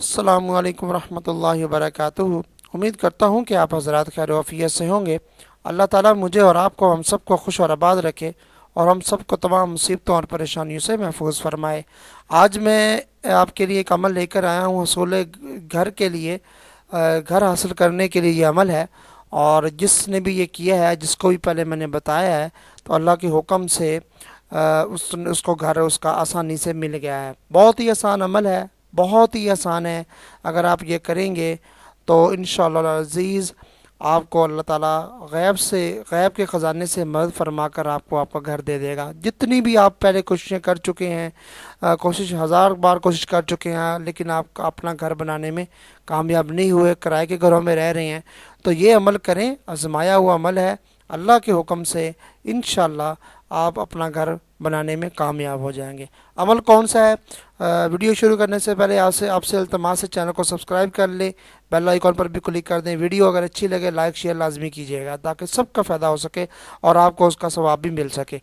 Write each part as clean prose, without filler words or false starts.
अस्सलामु अलैकुम रहमतुल्लाहि व बरकातुहू। उम्मीद करता हूँ कि आप हज़रात खैर आफियत से होंगे। अल्लाह ताला मुझे और आपको हम सबको खुश और आबाद रखे और हम सबको तमाम मुसीबतों और परेशानियों से महफूज फरमाए। आज मैं आपके लिए एक अमल लेकर आया हूँ हसूल घर के लिए। घर हासिल करने के लिए ये अमल है, और जिसने भी ये किया है, जिसको भी पहले मैंने बताया है, तो अल्लाह के हुक्म से उसको घर उसका आसानी से मिल गया है। बहुत ही आसान अमल है, बहुत ही आसान है। अगर आप ये करेंगे तो इंशाअल्लाह अज़ीज़ आपको अल्लाह ताला गैब के ख़जाने से मदद फरमा कर आपको आपका घर दे देगा। जितनी भी आप पहले कोशिशें कर चुके हैं, कोशिश हज़ार बार कोशिश कर चुके हैं, लेकिन आप अपना घर बनाने में कामयाब नहीं हुए, किराए के घरों में रह रहे हैं, तो ये अमल करें। आजमाया हुआ अमल है। अल्लाह के हुक्म से इंशाअल्लाह आप अपना घर बनाने में कामयाब हो जाएंगे। अमल कौन सा है? वीडियो शुरू करने से पहले आपसे इल्तमास है, चैनल को सब्सक्राइब कर लें, बेल आइकॉन पर भी क्लिक कर दें। वीडियो अगर अच्छी लगे लाइक शेयर लाजमी कीजिएगा ताकि सबका फ़ायदा हो सके और आपको उसका सवाब भी मिल सके।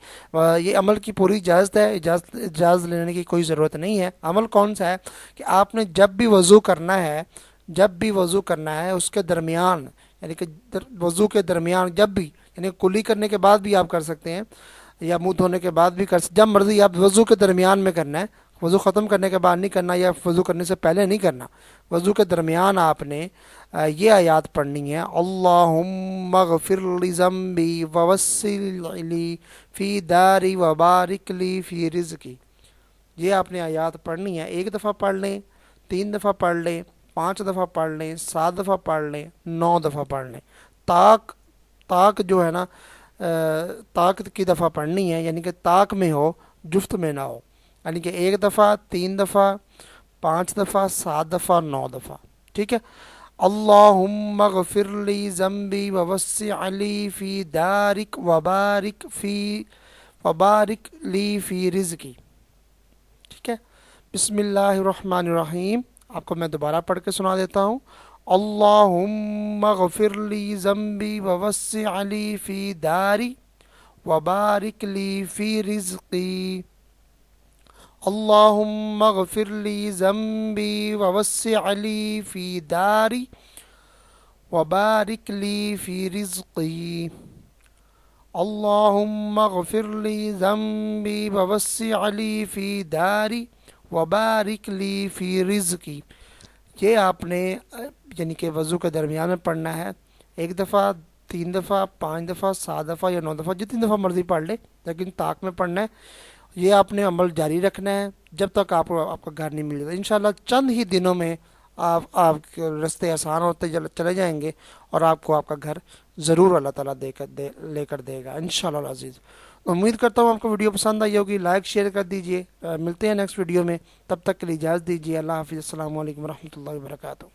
ये अमल की पूरी इजाज़त है, इजाज़त लेने की कोई ज़रूरत नहीं है। अमल कौन सा है कि आपने जब भी वज़ू करना है उसके दरमियान, यानी कि वज़ू के दरमियान जब भी, यानी कुली करने के बाद भी आप कर सकते हैं या मुंह धोने के बाद भी जब मर्जी आप वज़ू के दरमियान में करना है। वज़ू ख़त्म करने के बाद नहीं करना या वज़ू करने से पहले नहीं करना। वज़ू के दरमियान आपने ये आयत पढ़नी है, अल्लाहुम्मा ग़फ़िर ली ज़म्बी ववस्सिअ ली फ़ी दारी व बारिक ली फ़ी रिज़्क़ी। ये आपने आयत पढ़नी है। एक दफ़ा पढ़ लें, 3 दफ़ा पढ़ लें, 5 दफ़ा पढ़ लें, 7 दफ़ा पढ़ लें, 9 दफ़ा पढ़ लें। ताक जो है ना, ताक की दफ़ा पढ़नी है, यानी कि ताक में हो, जुफ्त में ना हो। यानी कि 1 दफ़ा, 3 दफ़ा, 5 दफ़ा, 7 दफ़ा, 9 दफ़ा। ठीक है। अल्लाहुम्मा ग़फ़िर ली ज़म्बी ववस्सिअ ली फ़ी दारिक वबारिक ली फ़ी रिज़्क़ी। ठीक है। बिस्मिल्लाहिर्रहमानिर्रहीम। आपको मैं दोबारा पढ़ के सुना देता हूँ। अल्लाहुम्मा ग़फ़िर ली ज़म्बी ववस्सिअ ली फ़ी दारी वबारिक ली फ़ी रिज़्क़ी। अल्लाहुम्मा ग़फ़िर ली ज़म्बी ववस्सिअ ली फ़ी दारी वबारिक ली फ़ी रिज़्क़ी। अल्लाहुम्मा ग़फ़िर ली ज़म्बी ववस्सिअ ली फ़ी दारी वबारिक ली फ़ी रिज़्क़ी। ये आपने यानी कि वज़ू के दरमियान में पढ़ना है। 1 दफ़ा, 3 दफ़ा, 5 दफ़ा, 7 दफ़ा या 9 दफ़ा, जितनी दफ़ा मर्ज़ी पढ़ ले, लेकिन ताक में पढ़ना है। ये आपने अमल जारी रखना है जब तक आपका घर नहीं मिल जाता। इंशाअल्लाह चंद ही दिनों में आपके रास्ते आसान होते चले जाएंगे और आपको आपका घर ज़रूर अल्लाह ताला लेकर देगा इंशाअल्लाह अज़ीज़। उम्मीद करता हूँ आपको वीडियो पसंद आई होगी। लाइक शेयर कर दीजिए। मिलते हैं नेक्स्ट वीडियो में, तब तक के लिए इजाज़त दीजिए। अल्लाह हाफ़िज़। अस्सलामु अलैकुम रहमतुल्लाहि व बरकातुहू।